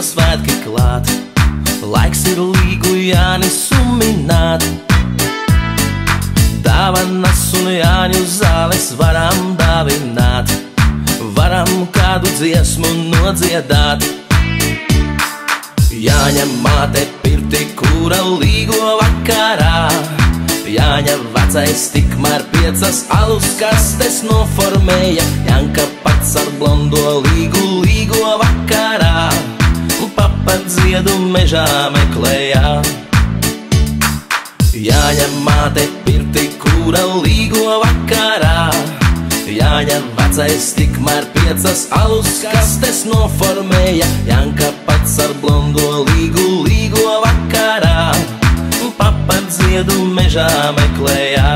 Ziemassvētki klāt, laiks ir līgu Jāni sumināt. Dāvanas un Jāņu zāles varam dāvināt, varam kādu dziesmu nodziedāt. Jāņa māte pirti kūra līgo vakarā, Jāņa vecais tikmēr 5 alus kastes noformēja. Janka pats ar blondo līgo vakarā, papa dziedu mežā meklējā. Jāņa māte pirti kūra līgo vakarā, Jāņa vecais tikmēr 5 alus kastes noformēja. Janka pats ar blondo līgo vakarā, papa dziedu mežā meklējā.